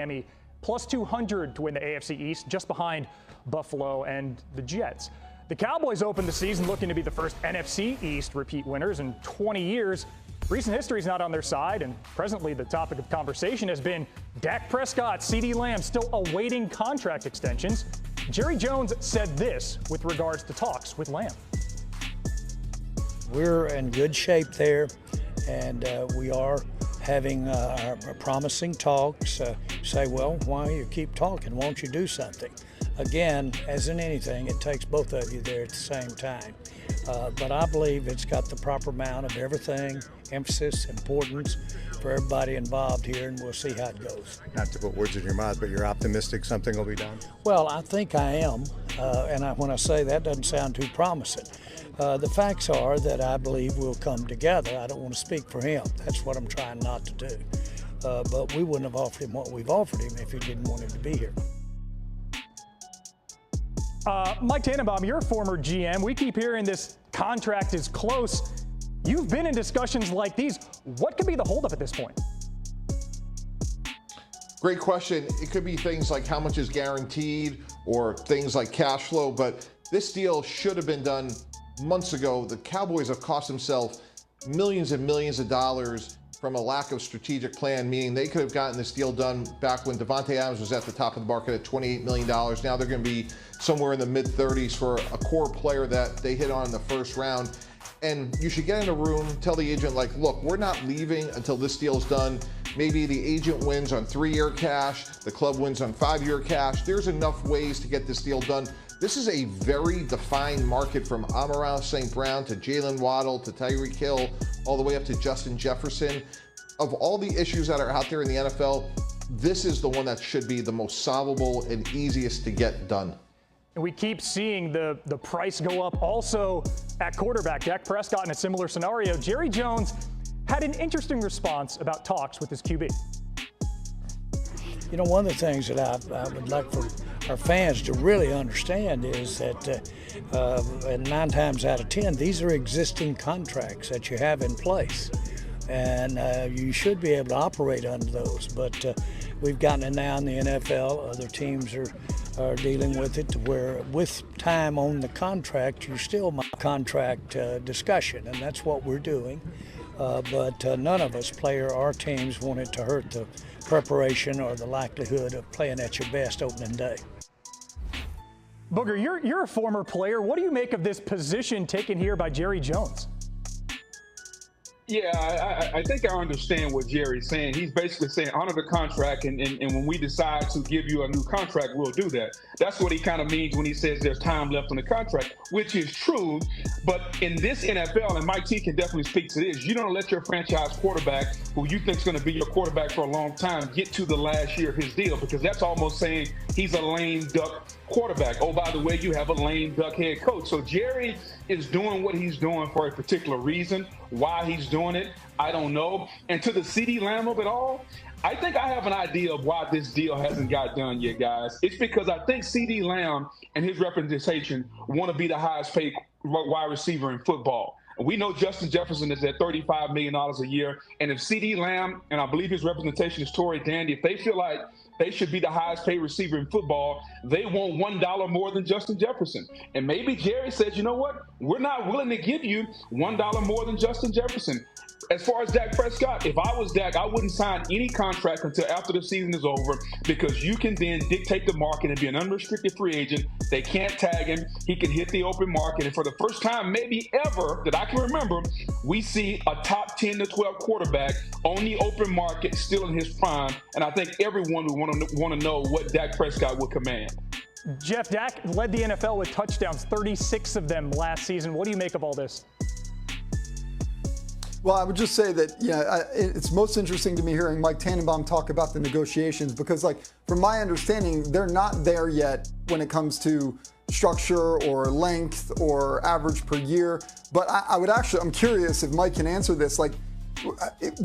Miami, plus 200 to win the AFC East, just behind Buffalo and the Jets. The Cowboys opened the season looking to be the first NFC East repeat winners in 20 years. Recent history is not on their side, and presently the topic of conversation has been Dak Prescott, CeeDee Lamb still awaiting contract extensions. Jerry Jones said this with regards to talks with Lamb. We're in good shape there, and we are having promising talks. Say, well, why you keep talking? Won't you do something? Again, as in anything, it takes both of you there at the same time. But I believe it's got the proper amount of everything, emphasis, importance for everybody involved here, and we'll see how it goes. Not to put words in your mouth, but you're optimistic something will be done? Well, I think I am, and when I say that doesn't sound too promising. The facts are that I believe we'll come together. I don't want to speak for him. That's what I'm trying not to do. But we wouldn't have offered him what we've offered him if he didn't want him to be here. Mike Tannenbaum, you're a former GM. We keep hearing this contract is close. You've been in discussions like these. What could be the holdup at this point? Great question. It could be things like how much is guaranteed or things like cash flow, but this deal should have been done months ago. The Cowboys have cost themselves millions and millions of dollars from a lack of strategic plan, meaning they could have gotten this deal done back when Davante Adams was at the top of the market at $28 million. Now they're going to be somewhere in the mid-30s for a core player that they hit on in the first round. And you should get in a room, tell the agent, like, look, we're not leaving until this deal's done. Maybe the agent wins on 3-year cash, the club wins on 5-year cash. There's enough ways to get this deal done. This is a very defined market from Amon-Ra St. Brown to Jalen Waddle to Tyreek Hill, all the way up to Justin Jefferson. Of all the issues that are out there in the NFL, this is the one that should be the most solvable and easiest to get done. And we keep seeing the price go up also at quarterback. Dak Prescott in a similar scenario. Jerry Jones had an interesting response about talks with his QB. You know, one of the things that I would like for our fans to really understand is that 9 times out of 10, these are existing contracts that you have in place. And you should be able to operate under those. But we've gotten it now in the NFL. Other teams are dealing with it to where with time on the contract, you still have contract discussion, and that's what we're doing. But none of us, player or teams, want it to hurt the preparation or the likelihood of playing at your best opening day. Booger, you're a former player. What do you make of this position taken here by Jerry Jones? Yeah, I think I understand what Jerry's saying. He's basically saying honor the contract, and when we decide to give you a new contract, we'll do that. That's what he kind of means when he says there's time left on the contract, which is true. But in this NFL, and Mike T can definitely speak to this, you don't let your franchise quarterback, who you think is going to be your quarterback for a long time, get to the last year of his deal, because that's almost saying he's a lame duck quarterback. Oh, by the way, you have a lame duck head coach. So Jerry is doing what he's doing for a particular reason. Why he's doing it, I don't know. And to the CeeDee Lamb of it all, I think I have an idea of why this deal hasn't got done yet, guys. It's because I think CeeDee Lamb and his representation want to be the highest paid wide receiver in football. We know Justin Jefferson is at $35 million a year. And if CeeDee Lamb, and I believe his representation is Tory Dandy, if they feel like they should be the highest paid receiver in football, they want $1 more than Justin Jefferson. And maybe Jerry says, you know what? We're not willing to give you $1 more than Justin Jefferson. As far as Dak Prescott, if I was Dak, I wouldn't sign any contract until after the season is over, because you can then dictate the market and be an unrestricted free agent. They can't tag him. He can hit the open market. And for the first time, maybe ever, that I can remember, we see a top 10 to 12 quarterback on the open market still in his prime. And I think everyone would want to know what Dak Prescott would command. Jeff, Dak led the NFL with touchdowns, 36 of them last season. What do you make of all this? Well, I would just say that, it's most interesting to me hearing Mike Tannenbaum talk about the negotiations, because, like, from my understanding, they're not there yet when it comes to structure or length or average per year. But I'm curious if Mike can answer this. Like,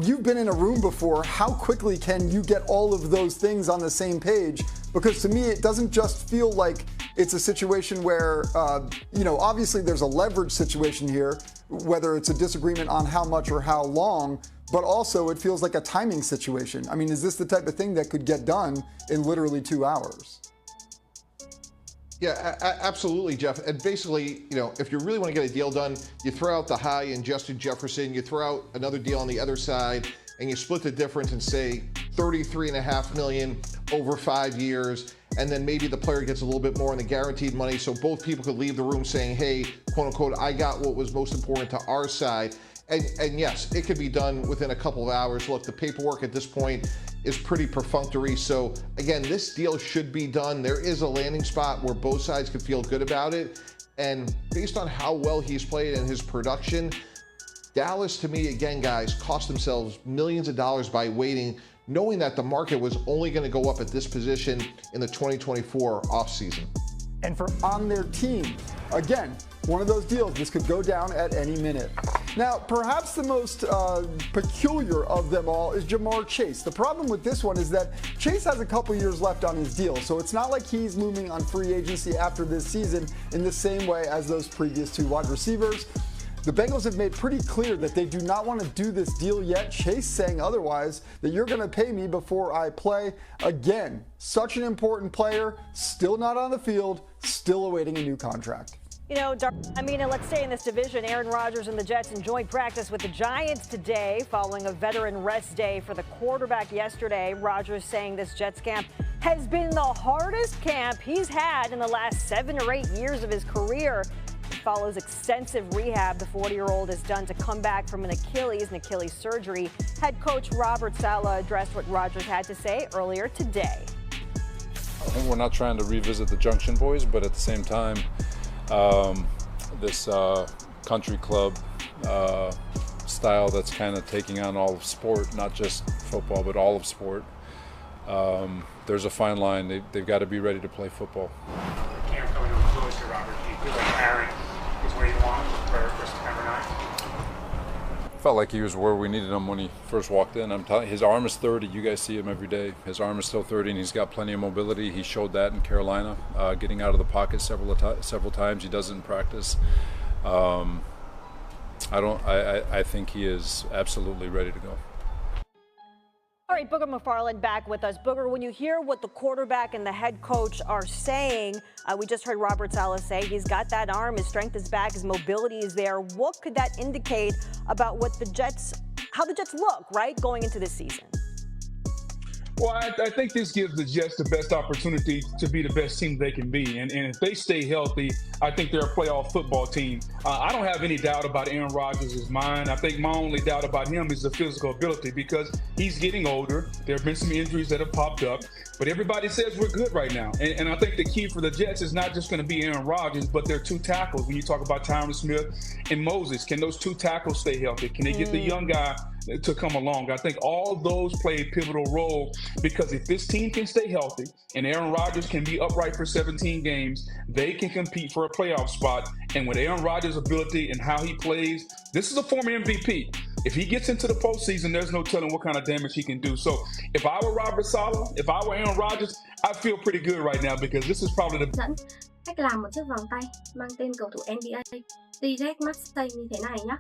you've been in a room before. How quickly can you get all of those things on the same page? Because to me, it doesn't just feel like it's a situation where, obviously there's a leverage situation here, whether it's a disagreement on how much or how long, but also it feels like a timing situation. I mean, is this the type of thing that could get done in literally 2 hours? Yeah, absolutely, Jeff. And basically, if you really want to get a deal done, you throw out the high in Justin Jefferson, you throw out another deal on the other side, and you split the difference and say $33.5 million over 5 years, and then maybe the player gets a little bit more in the guaranteed money, so both people could leave the room saying, hey, quote unquote, I got what was most important to our side. And yes, it could be done within a couple of hours. Look, the paperwork at this point is pretty perfunctory. So again, this deal should be done. There is a landing spot where both sides could feel good about it. And based on how well he's played and his production, Dallas, to me, again, guys, cost themselves millions of dollars by waiting, knowing that the market was only going to go up at this position in the 2024 offseason. And for on their team, again, one of those deals, this could go down at any minute. Now, perhaps the most peculiar of them all is Jamar Chase. The problem with this one is that Chase has a couple years left on his deal, so it's not like he's moving on free agency after this season in the same way as those previous two wide receivers. The Bengals have made pretty clear that they do not want to do this deal yet. Chase saying otherwise, that you're going to pay me before I play. Again, such an important player, still not on the field, still awaiting a new contract. Let's stay in this division. Aaron Rodgers and the Jets in joint practice with the Giants today following a veteran rest day for the quarterback yesterday. Rodgers saying this Jets camp has been the hardest camp he's had in the last 7 or 8 years of his career. It follows extensive rehab the 40-year-old has done to come back from an Achilles surgery. Head coach Robert Saleh addressed what Rodgers had to say earlier today. I think we're not trying to revisit the Junction Boys, but at the same time, this country club style that's kind of taking on all of sport, not just football, but all of sport. There's a fine line. They've got to be ready to play football. The camp coming to a close here, Robert. Do you feel like Aaron is where you want him for September 9th? Felt like he was where we needed him when he first walked in. I'm telling you, his arm is 30. You guys see him every day. His arm is still 30, and he's got plenty of mobility. He showed that in Carolina, getting out of the pocket several times. He does it in practice. I think he is absolutely ready to go. All right, Booger McFarland back with us. Booger, when you hear what the quarterback and the head coach are saying, we just heard Robert Saleh say he's got that arm, his strength is back, his mobility is there. What could that indicate about what how the Jets look, right, going into this season? Well, I think this gives the Jets the best opportunity to be the best team they can be. And if they stay healthy, I think they're a playoff football team. I don't have any doubt about Aaron Rodgers' mind. I think my only doubt about him is the physical ability because he's getting older. There have been some injuries that have popped up, but everybody says we're good right now. And I think the key for the Jets is not just going to be Aaron Rodgers, but their two tackles. When you talk about Tyron Smith and Moses, can those two tackles stay healthy? Can they get the young guy to come along? I think all those play a pivotal role because if this team can stay healthy and Aaron Rodgers can be upright for 17 games, they can compete for a playoff spot. And with Aaron Rodgers' ability and how he plays, this is a former MVP. If he gets into the postseason, there's no telling what kind of damage he can do. So if I were Robert Saleh, if I were Aaron Rodgers, I feel pretty good right now because this is probably the cách làm một chiếc vòng tay mang tên cầu thủ NBA T-Rex Maxey như thế này nhé.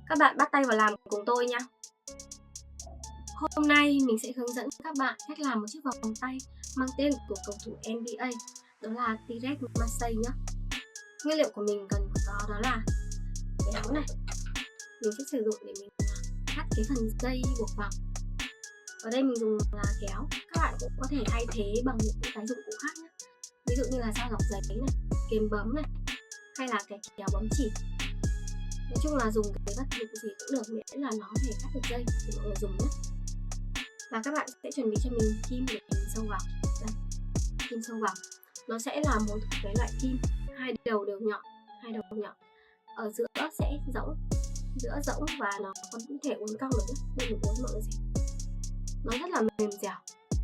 Các bạn bắt tay vào làm cùng tôi nha. Hôm nay mình sẽ hướng dẫn các bạn cách làm một chiếc vòng tay mang tên của cầu thủ NBA, đó là T-Rex Maxey nhé. Nguyên liệu của mình cần có đó là cái áo này. Mình sẽ sử dụng để mình cắt cái phần dây buộc vòng. Ở đây mình dùng là kéo. Các bạn cũng có thể thay thế bằng những cái dụng cụ khác nhé. Ví dụ như là dao lọc giấy này, kềm bấm này, hay là cái kéo bấm chỉ. Nói chung là dùng cái vật dụng gì cũng được, miễn là nó có thể cắt được dây thì mọi người dùng nhé. Và các bạn sẽ chuẩn bị cho mình kim để mình sâu vào. Đây, kim sâu vào. Nó sẽ là một cái loại kim hai đầu đều nhọn, ở giữa sẽ rỗng và nó còn có thể uốn cong được nhé. Đây mình uốn mọi người xem. Nó rất là mềm dẻo.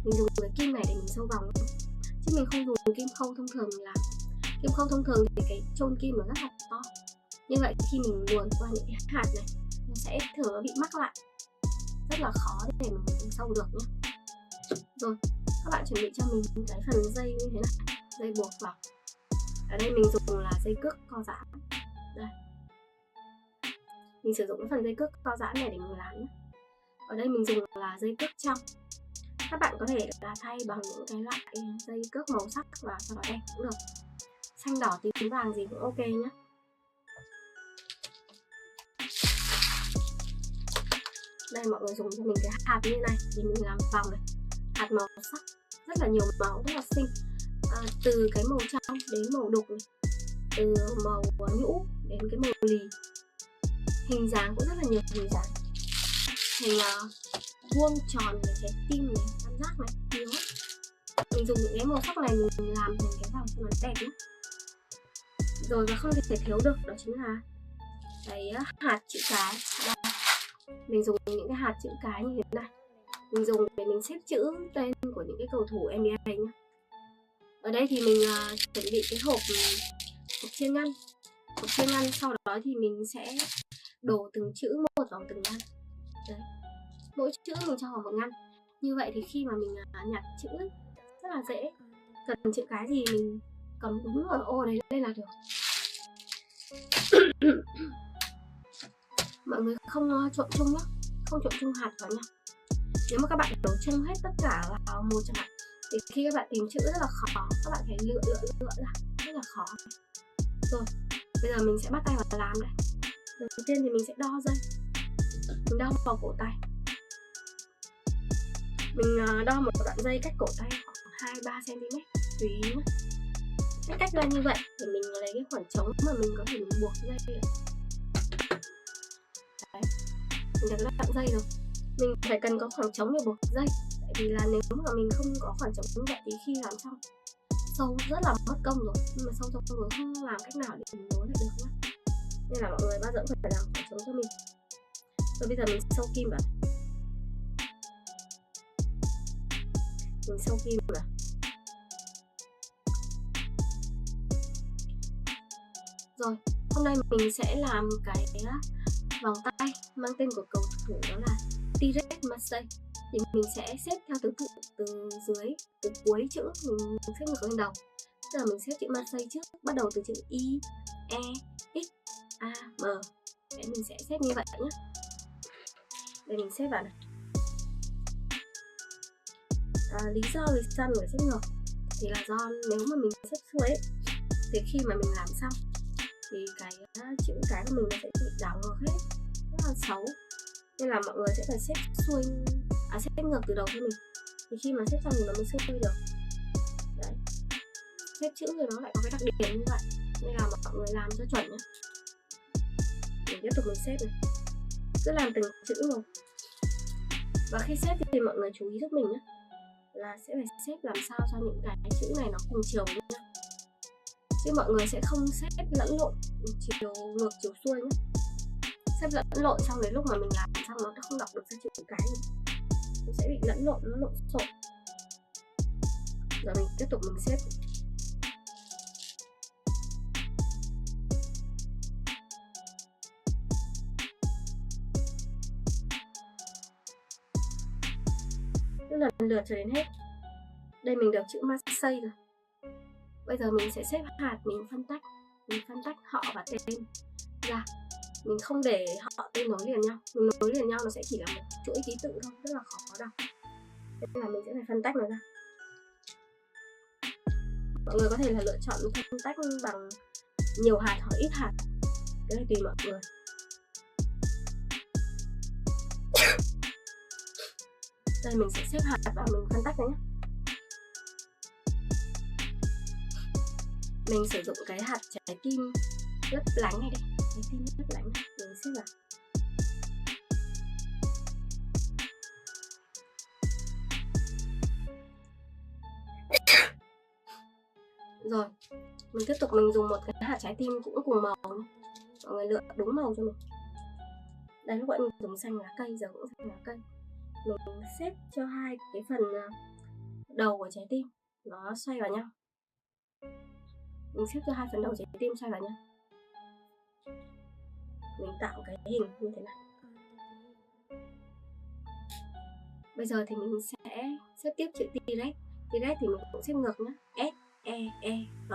Mình dùng cái kim này để mình sâu vòng nhé. Chứ mình không dùng kim khâu thông thường mình làm. Kim khâu thông thường thì cái chôn kim nó rất là to. Như vậy khi mình luồn qua những cái hạt này, nó sẽ thường nó bị mắc lại, rất là khó để mình sâu được nhé. Rồi, các bạn chuẩn bị cho mình cái phần dây như thế này, dây buộc vào. Ở đây mình dùng là dây cước co giãn. Đây. Mình sử dụng cái phần dây cước co giãn này để mình làm nhé. Ở đây mình dùng là dây cước trong. Các bạn có thể là thay bằng những cái loại dây cước màu sắc và cho nó đẹp cũng được. Xanh đỏ tím vàng gì cũng ok nhé. Đây mọi người dùng cho mình cái hạt như này thì mình làm vòng này. Hạt màu sắc rất là nhiều màu, rất là xinh. Từ cái màu trong đến màu đục này, từ màu nhũ đến cái màu lì. Hình dáng cũng rất là nhiều hình dáng. Hình vuông, tròn này, trái tim này, tam giác này, nhiều hết. Mình dùng những cái màu sắc này mình làm thành cái vòng cho nó đẹp nhé. Rồi và không thể thiếu được đó chính là cái hạt chữ cái. Đây. Mình dùng những cái hạt chữ cái như thế này. Mình dùng để mình xếp chữ tên của những cái cầu thủ NBA nhé. Ở đây thì mình chuẩn bị cái hộp chia ngăn. Hộp chia ngăn sau đó thì mình sẽ đổ từng chữ một vào từng ngăn. Đấy. Mỗi chữ mình cho vào một ngăn. Như vậy thì khi mà mình nhặt chữ rất là dễ. Cần chữ cái gì mình cầm đúng ở ô đấy lên là được. Mọi người không trộn chung nhé, không trộn chung hạt vào nhau. Nếu mà các bạn đổ chung hết tất cả vào một chẳng hạn thì khi các bạn tìm chữ rất là khó, các bạn phải lựa ra rất là khó. Rồi bây giờ mình sẽ bắt tay vào làm này. Đầu tiên thì mình sẽ đo dây. Mình đo vào cổ tay. Mình đo một đoạn dây cách cổ tay khoảng 2-3 cm tùy ý nhé. Cách ra như vậy để mình lấy cái khoảng trống mà mình có thể mình buộc dây được. Đấy. Mình đặt đoạn dây rồi. Mình phải cần có khoảng trống để buộc dây. Tại vì là nếu mà mình không có khoảng trống như vậy thì khi làm xong sâu rất là mất công rồi. Nhưng mà sâu rồi không làm cách nào để mình nối lại được nhé. Nên là mọi người bao giờ cũng phải làm khoảng trống cho mình. Rồi bây giờ mình sâu kim vào. Mình sâu kim vào. Rồi, hôm nay mình sẽ làm cái vòng tay mang tên của cầu thủ đó là CeeDee. Thì mình sẽ xếp theo thứ tự từ dưới, từ cuối chữ mình xếp ngược lên đầu. Bây giờ mình xếp chữ Marseille trước, bắt đầu từ chữ I, E, X, A, M. Đấy, mình sẽ xếp như vậy nhé. Để mình xếp vào này. Lý do vì sao mình phải xếp ngược thì là do nếu mà mình xếp xuôi ấy, thì khi mà mình làm xong thì cái chữ cái của mình nó sẽ bị đảo ngược hết, rất là xấu. Nên là mọi người sẽ phải xếp xuôi, xếp ngược từ đầu cho mình. Thì khi mà xếp xong thì nó mới xuôi được. Đấy. Xếp chữ thì nó lại có cái đặc điểm như vậy. Nên là mọi người làm cho chuẩn nhé. Mình tiếp tục mình xếp này. Cứ làm từng chữ một. Và khi xếp thì mọi người chú ý giúp mình nhé, là sẽ phải xếp làm sao cho những cái chữ này nó cùng chiều với nhau. Chứ mọi người sẽ không xếp lẫn lộn chiều ngược chiều xuôi nhé. Xếp lẫn lộn xong đến lúc mà mình làm xong nó không đọc được ra chữ cái nữa. Nó sẽ bị lẫn lộn, nó lộn xộn. Rồi mình tiếp tục mình xếp. Lần lượt cho đến hết. Đây mình được chữ Marseille rồi. Bây giờ mình sẽ xếp hạt, mình phân tách họ và tên ra. Mình không để họ tên nối liền nhau. Mình nối liền nhau nó sẽ chỉ là một chuỗi ký tự thôi, rất là khó đọc. Nên là mình sẽ phải phân tách nó ra. Mọi người có thể là lựa chọn phân tách bằng nhiều hạt hoặc ít hạt. Cái này tùy mọi người. Đây mình sẽ xếp hạt và mình phân tách nó nhé. Mình sử dụng cái hạt trái tim lấp lánh này đây. Trái tim lấp lánh này. Mình xếp vào. Rồi, mình tiếp tục mình dùng một cái hạt trái tim cũng cùng màu nhé. Mọi người lựa đúng màu cho mình. Đây lúc nãy mình dùng xanh lá cây, giờ cũng xanh lá cây. Mình xếp cho hai cái phần đầu của trái tim nó xoay vào nhau. Mình xếp cho hai phần đầu trái tim xoay vào nhau. Mình tạo cái hình như thế này. Bây giờ thì mình sẽ xếp tiếp chữ T-Rex. T-Rex thì mình cũng xếp ngược nhé. S, E, E, R.